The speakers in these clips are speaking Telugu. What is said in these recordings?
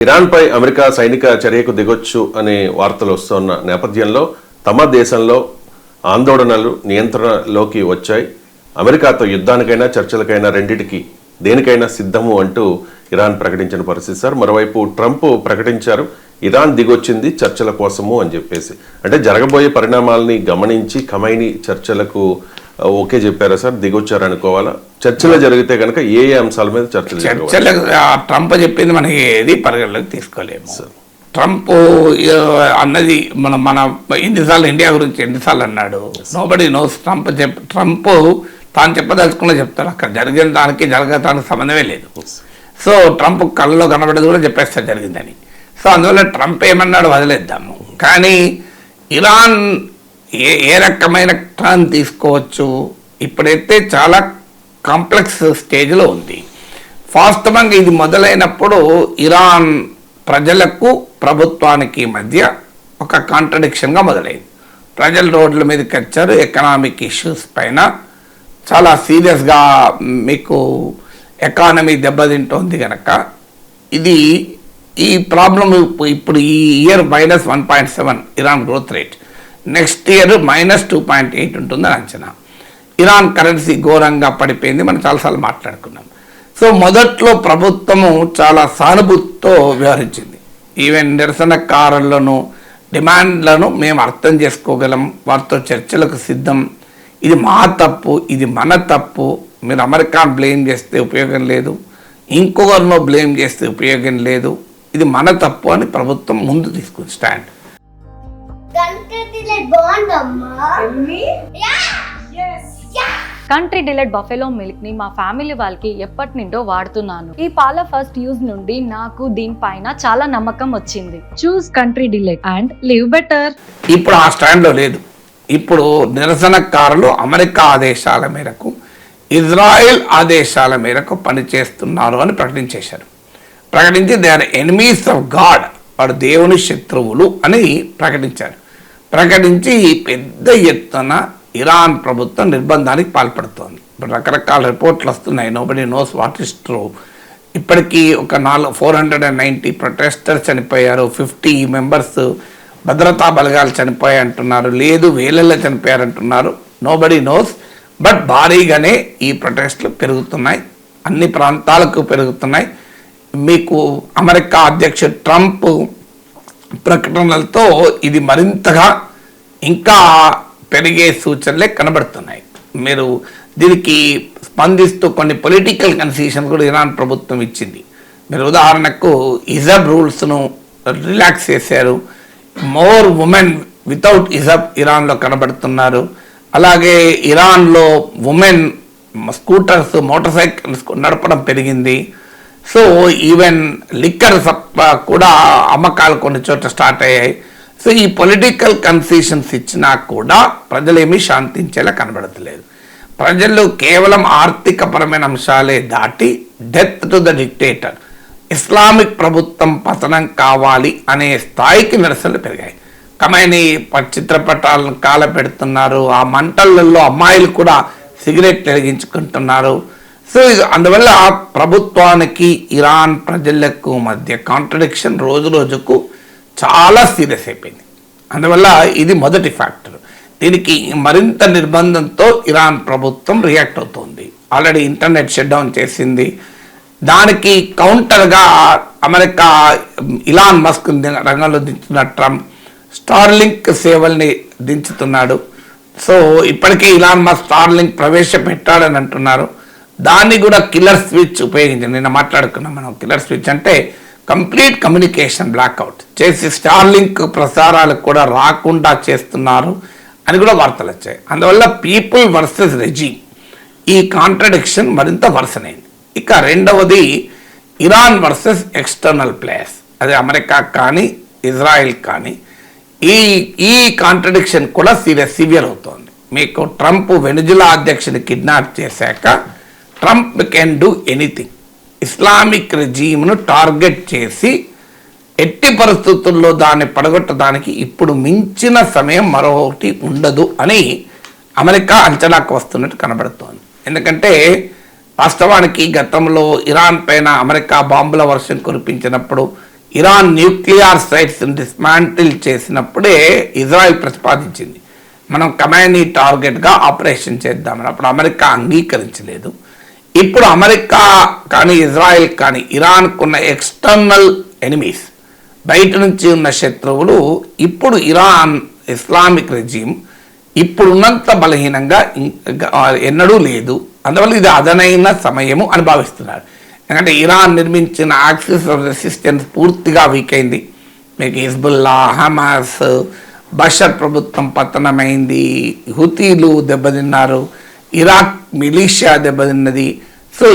ఇరాన్పై అమెరికా సైనిక చర్యకు దిగొచ్చు అనే వార్తలు వస్తున్న నేపథ్యంలో తమ దేశంలో ఆందోళనలు నియంత్రణలోకి వచ్చాయి. అమెరికాతో యుద్ధానికైనా చర్చలకైనా రెండిటికి దేనికైనా సిద్ధము అంటూ ఇరాన్ ప్రకటించిన పరిస్థితి సార్. మరోవైపు ట్రంప్ ప్రకటించారు ఇరాన్ దిగొచ్చింది చర్చల కోసము అని చెప్పేసి. అంటే జరగబోయే పరిణామాలని గమనించి ఖమైనీ చర్చలకు ఓకే చెప్పారా సార్? దిగొచ్చారు అనుకోవాలా? చర్చలు జరిగితే కనుక ఏ అంశాల మీద చర్చలు? ట్రంప్ చెప్పింది మనకి ఏది పరిగణలోకి తీసుకోలేము. ట్రంప్ అన్నది మన ఎన్నిసార్లు ఇండియా గురించి ఎన్నిసార్లు అన్నాడు. Nobody nose. ట్రంప్ తాను చెప్పదలుచుకున్నా చెప్తాడు. అక్కడ జరిగిన దానికి జరగడానికి సంబంధమే లేదు. సో ట్రంప్ కళ్ళలో కనబడేది కూడా చెప్పేస్తా జరిగిందని. సో అందువల్ల ట్రంప్ ఏమన్నాడు వదిలేద్దాము. కానీ ఇరాన్ ఏ రకమైన టర్న్ తీసుకోవచ్చు ఇప్పుడైతే చాలా కాంప్లెక్స్ స్టేజ్లో ఉంది. వాస్తవంగా ఇది మొదలైనప్పుడు ఇరాన్ ప్రజలకు ప్రభుత్వానికి మధ్య ఒక కాంట్రడిక్షన్గా మొదలైంది. ప్రజలు రోడ్ల మీదకి వచ్చారు. ఎకనామిక్ ఇష్యూస్ పైన చాలా సీరియస్గా మీకు ఎకానమీ దెబ్బతింటోంది కనుక ఇది ఈ ప్రాబ్లం ఇప్పుడు ఈ year -1.7 Iran growth rate, next year -2.8 ఉంటుందని అంచనా. ఇరాన్ కరెన్సీ ఘోరంగా పడిపోయింది. మనం చాలాసార్లు మాట్లాడుకున్నాం. సో మొదట్లో ప్రభుత్వము చాలా సానుభూతితో వ్యవహరించింది. ఈవెన్ నిరసనకారులను డిమాండ్లను మేము అర్థం చేసుకోగలం, వారితో చర్చలకు సిద్ధం, ఇది మా తప్పు, ఇది మన తప్పు, మీరు అమెరికాను బ్లేమ్ చేస్తే ఉపయోగం లేదు, ఇంకొకరినో బ్లేమ్ చేస్తే ఉపయోగం లేదు, ఇది మన తప్పు అని ప్రభుత్వం ముందు తీసుకుంది stand. Country delight buffalo milk ని మా ఫ్యామిలీ వాళ్ళకి ఎప్పటి నుండో వాడుతున్నాను. ఈ పాల ఫస్ట్ యూజ్ నుండి నాకు దీనిపైన చాలా నమ్మకం వచ్చింది. Choose country delight and live better. ఇప్పుడు ఆ స్టాండ్ లో లేదు. ఇప్పుడు నిరసనకారులు అమెరికా ఆదేశాల మేరకు, ఇజ్రాయెల్ ఆదేశాల మేరకు పనిచేస్తున్నారు అని ప్రకటించేశారు. ప్రకటించి they are enemies of God, వాడు దేవుని శత్రువులు అని ప్రకటించారు. ప్రకటించి పెద్ద ఎత్తున ఇరాన్ ప్రభుత్వం నిర్బంధానికి పాల్పడుతోంది. ఇప్పుడు రకరకాల రిపోర్ట్లు వస్తున్నాయి. Nobody knows what is true. ఇప్పటికీ ఒక 490 ప్రొటెస్టర్స్ చనిపోయారు, 50 మెంబర్స్ భద్రతా బలగాలు చనిపోయాయి అంటున్నారు, లేదు వేలల్లో చనిపోయారంటున్నారు. Nobody nose. బట్ భారీగానే ఈ ప్రొటెస్ట్లు పెరుగుతున్నాయి, అన్ని ప్రాంతాలకు పెరుగుతున్నాయి. మీకు అమెరికా అధ్యక్షుడు ట్రంప్ ప్రకటనలతో ఇది మరింతగా ఇంకా పెరిగే సూచనలే కనబడుతున్నాయి. మీరు దీనికి స్పందిస్తూ కొన్ని పొలిటికల్ కన్సెషన్ కూడా ఇరాన్ ప్రభుత్వం ఇచ్చింది. మీరు ఉదాహరణకు హిజాబ్ రూల్స్ను రిలాక్స్ చేశారు. మోర్ ఉమెన్ వితౌట్ హిజాబ్ ఇరాన్లో కనబడుతున్నారు. అలాగే ఇరాన్లో ఉమెన్ స్కూటర్స్, మోటార్ సైకిల్స్ నడపడం పెరిగింది. సో ఈవెన్ లిక్కర్ కూడా అమ్మకాలు కొన్ని చోట్ల స్టార్ట్ అయ్యాయి. సో ఈ పొలిటికల్ కన్సెషన్స్ ఇచ్చినా కూడా ప్రజలేమీ శాంతించేలా కనబడతలేదు. ప్రజలు కేవలం ఆర్థికపరమైన అంశాలే దాటి death to the dictator, Islamic ప్రభుత్వం పతనం కావాలి అనే స్థాయికి నిరసనలు పెరిగాయి. ఖమైనీ చిత్రపటాలను కాల పెడుతున్నారు. ఆ మంటలలో అమ్మాయిలు కూడా సిగరెట్ వెలిగించుకుంటున్నారు. సో అందువల్ల ప్రభుత్వానికి ఇరాన్ ప్రజలకు మధ్య కాంట్రడిక్షన్ రోజు రోజుకు చాలా సీరియస్ అయిపోయింది. అందువల్ల ఇది మొదటి ఫ్యాక్టర్. దీనికి మరింత నిర్బంధంతో ఇరాన్ ప్రభుత్వం రియాక్ట్ అవుతుంది. ఆల్రెడీ ఇంటర్నెట్ షట్ డౌన్ చేసింది. దానికి కౌంటర్గా అమెరికా ఇలాన్ మస్క్ రంగంలో దించుతున్న ట్రంప్ స్టార్లింక్ సేవల్ని దించుతున్నాడు. సో ఇప్పటికే ఇలాన్ మస్క్ స్టార్లింక్ ప్రవేశపెట్టాడని అంటున్నారు. దాన్ని కూడా కిల్లర్ స్విచ్ ఉపయోగించింది. నిన్న మాట్లాడుకున్నాం మనం. కిల్లర్ స్విచ్ అంటే కంప్లీట్ కమ్యూనికేషన్ బ్లాక్అవుట్ చేసి స్టార్లింక్ ప్రసారాలకు కూడా రాకుండా చేస్తున్నారు అని కూడా వార్తలు వచ్చాయి. అందువల్ల పీపుల్ వర్సెస్ రెజీమ్, ఈ కాంట్రడిక్షన్ మరింత వర్సనైంది. ఇక రెండవది ఇరాన్ వర్సెస్ ఎక్స్టర్నల్ ప్లేయర్స్, అదే అమెరికా కానీ ఇజ్రాయెల్ కానీ. ఈ కాంట్రడిక్షన్ కూడా సివియర్ అవుతోంది. మీకు ట్రంప్ వెనుజులా అధ్యక్షుని కిడ్నాప్ చేశాక Trump can do anything. Islamic రెజీమ్ను టార్గెట్ చేసి ఎట్టి పరిస్థితుల్లో దాన్ని పడగొట్టడానికి ఇప్పుడు మించిన సమయం మరొకటి ఉండదు అని అమెరికా అంచనాకు వస్తున్నట్టు కనబడుతోంది. ఎందుకంటే వాస్తవానికి గతంలో ఇరాన్ పైన అమెరికా బాంబుల వర్షం కురిపించినప్పుడు ఇరాన్ న్యూక్లియర్ సైట్స్ డిస్మాంటిల్ చేసినప్పుడే ఇజ్రాయెల్ ప్రతిపాదించింది మనం కమాండ్ని టార్గెట్గా ఆపరేషన్ చేద్దామని. అప్పుడు అమెరికా అంగీకరించలేదు. ఇప్పుడు అమెరికా కానీ ఇజ్రాయెల్ కానీ ఇరాన్కున్న ఎక్స్టర్నల్ ఎనిమీస్, బయట నుంచి ఉన్న శత్రువులు, ఇప్పుడు ఇరాన్ ఇస్లామిక్ రెజీమ్ ఇప్పుడున్నంత బలహీనంగా ఎన్నడూ లేదు. అందువల్ల ఇది అదనైన సమయము అని భావిస్తున్నారు. ఎందుకంటే ఇరాన్ నిర్మించిన యాక్సిస్ ఆఫ్ రెసిస్టెన్స్ పూర్తిగా వీక్ అయింది. మీకు హిజ్బుల్లా, హమాస్, బషర్ ప్రభుత్వం పతనమైంది, హుతీలు దెబ్బతిన్నారు, ఇరాక్ మిలీషియా దెబ్బతిన్నది. సో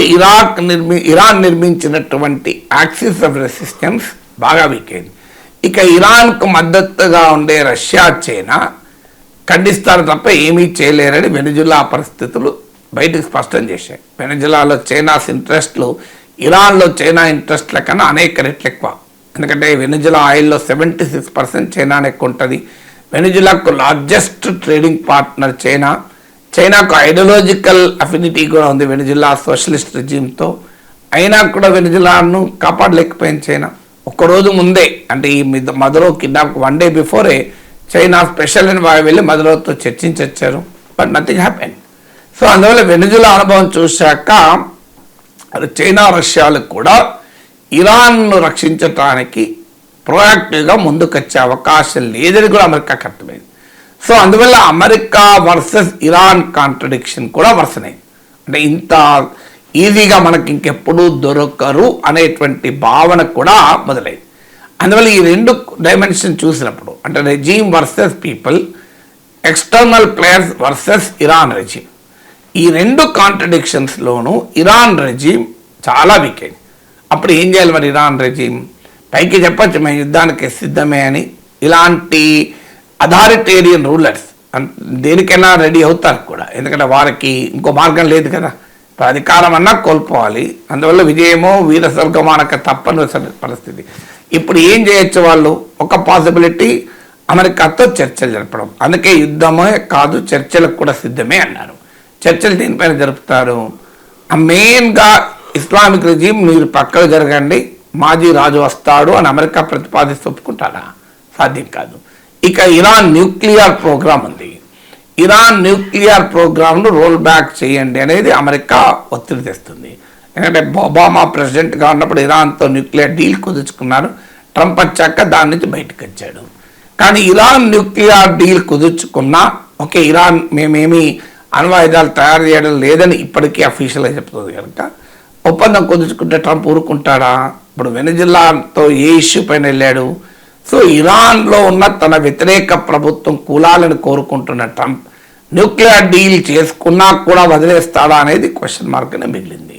ఇరాన్ నిర్మించినటువంటి యాక్సిస్ ఆఫ్ రెసిస్టెన్స్ బాగా వీక్ అయింది. ఇక ఇరాన్కు మద్దతుగా ఉండే రష్యా, చైనా ఖండిస్తారు తప్ప ఏమీ చేయలేరని వెనిజులా పరిస్థితులు బయటకు స్పష్టం చేశాయి. వెనిజులాలో చైనాస్ ఇంట్రెస్ట్లు ఇరాన్లో చైనా ఇంట్రెస్ట్ల కన్నా అనేక రెట్లు ఎక్కువ. ఎందుకంటే వెనిజులా ఆయిల్లో 76% చైనానే ఎక్కువ ఉంటుంది. వెనిజులాకు లార్జెస్ట్ ట్రేడింగ్ పార్ట్నర్ చైనా. చైనాకు ఐడియాలజికల్ అఫినిటీ కూడా ఉంది వెనిజులా సోషలిస్ట్ రెజ్యూమ్తో. అయినా కూడా వెనిజులాను కాపాడలేకపోయింది చైనా. ఒక్కరోజు ముందే, అంటే ఈ Maduro kidnap 1 day before China special envoy వెళ్ళి మదరోతో చర్చించొచ్చారు. But nothing happen. సో అందువల్ల వెనిజులా అనుభవం చూశాక చైనా, రష్యాలు కూడా ఇరాన్ను రక్షించడానికి ప్రోయాక్టివ్గా ముందుకొచ్చే అవకాశం లేదని కూడా అమెరికాకి అర్థమైంది. సో అందువల్ల అమెరికా వర్సెస్ ఇరాన్ కాంట్రడిక్షన్ కూడా వరుసనైంది. అంటే ఇంత ఈజీగా మనకి ఇంకెప్పుడు దొరకరు అనేటువంటి భావన కూడా మొదలైంది. అందువల్ల ఈ 2 డైమెన్షన్ చూసినప్పుడు, అంటే regime versus people, external players versus Iran regime, ఈ 2 కాంట్రడిక్షన్స్లోనూ ఇరాన్ రెజీమ్ చాలా వీక్ అయింది. అప్పుడు ఏం చేయాలి మరి ఇరాన్ రెజీమ్? పైకి చెప్పచ్చు మేము యుద్ధానికి సిద్ధమే అని. ఇలాంటి అథారిటేరియన్ రూలర్స్ దేనికైనా రెడీ అవుతారు కూడా, ఎందుకంటే వారికి ఇంకో మార్గం లేదు కదా. ఇప్పుడు అధికారం అన్నా కోల్పోవాలి. అందువల్ల విజయమో వీర స్వర్గమానక తప్పని పరిస్థితి. ఇప్పుడు ఏం చేయొచ్చు వాళ్ళు? ఒక పాసిబిలిటీ అమెరికాతో చర్చలు జరపడం. అందుకే యుద్ధమే కాదు చర్చలకు కూడా సిద్ధమే అన్నారు. చర్చలు దీనిపైన జరుపుతారు. మెయిన్గా ఇస్లామిక్ రెజీమ్ మీరు పక్కకు జరగండి, మాజీ రాజు వస్తాడు అని అమెరికా ప్రతిపాదిస్తూ ఒప్పుకుంటారా? సాధ్యం కాదు. ఇక ఇరాన్ న్యూక్లియర్ ప్రోగ్రామ్ ఉంది. ఇరాన్ న్యూక్లియర్ ప్రోగ్రామ్ను రోల్ బ్యాక్ చేయండి అనేది అమెరికా ఒత్తిడి తెస్తుంది. ఎందుకంటే ఒబామా ప్రెసిడెంట్గా ఉన్నప్పుడు ఇరాన్తో న్యూక్లియర్ డీల్ కుదుర్చుకున్నారు. ట్రంప్ వచ్చాక దాని నుంచి బయటకు వచ్చాడు. కానీ ఇరాన్ న్యూక్లియర్ డీల్ కుదుర్చుకున్నా ఓకే, ఇరాన్ మేమేమి అణ్వాయుధాలు తయారు చేయడం లేదని ఇప్పటికీ అఫీషియల్గా చెప్తుంది కనుక ఒప్పందం కుదుర్చుకుంటే ట్రంప్ ఊరుకుంటాడా? ఇప్పుడు వెనిజులాతో ఏ ఇష్యూ పైన వెళ్ళాడు? సో ఇరాన్లో ఉన్న తన వ్యతిరేక ప్రభుత్వం కూలాలని కోరుకుంటున్న ట్రంప్ న్యూక్లియర్ డీల్ చేసుకున్నా కూడా వదిలేస్తాడా అనేది క్వశ్చన్ మార్క్నే మిగిలింది.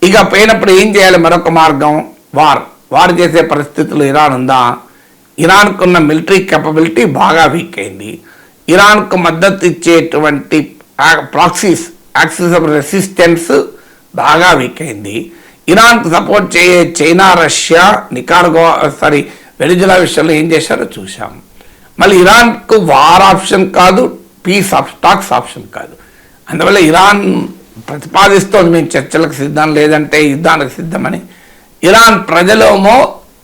ఇక పోయినప్పుడు ఏం చేయాలి? మరొక మార్గం వార్ చేసే పరిస్థితులు ఇరాన్ ఉందా? ఇరాన్కున్న మిలిటరీ కెపబిలిటీ బాగా వీక్ అయింది. ఇరాన్కు మద్దతు ఇచ్చేటువంటి ప్రాక్సీస్, యాక్సిస్ ఆఫ్ రెసిస్టెన్స్ బాగా వీక్ అయింది. ఇరాన్కు సపోర్ట్ చేయే చైనా, రష్యా, వెనిజులా విషయంలో ఏం చేశారో చూసాం. మళ్ళీ ఇరాన్కు వార్ ఆప్షన్ కాదు, పీస్ టాక్స్ ఆప్షన్ కాదు. అందువల్ల ఇరాన్ ప్రతిపాదిస్తోంది మేము చర్చలకు సిద్ధం, లేదంటే యుద్ధానికి సిద్ధమని. ఇరాన్ ప్రజలేమో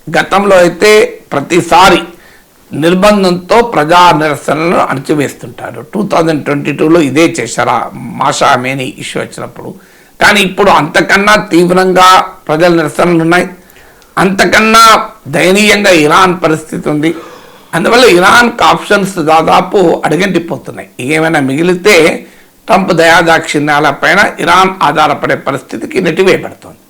గతంలో అయితే ప్రతిసారి నిర్బంధంతో ప్రజా నిరసనలను అణచివేస్తుంటారు. 2022లో ఇదే చేశారా మాషా అమేని ఇష్యూ వచ్చినప్పుడు. కానీ ఇప్పుడు అంతకన్నా తీవ్రంగా ప్రజల నిరసనలు ఉన్నాయి, అంతకన్నా దయనీయంగా ఇరాన్ పరిస్థితి ఉంది. అందువల్ల ఇరాన్కి ఆప్షన్స్ దాదాపు అడుగంటిపోతున్నాయి. ఏమైనా మిగిలితే ట్రంప్ దయాదాక్షిణ్యాల పైన ఇరాన్ ఆధారపడే పరిస్థితికి నెట్టివేయబడుతుంది.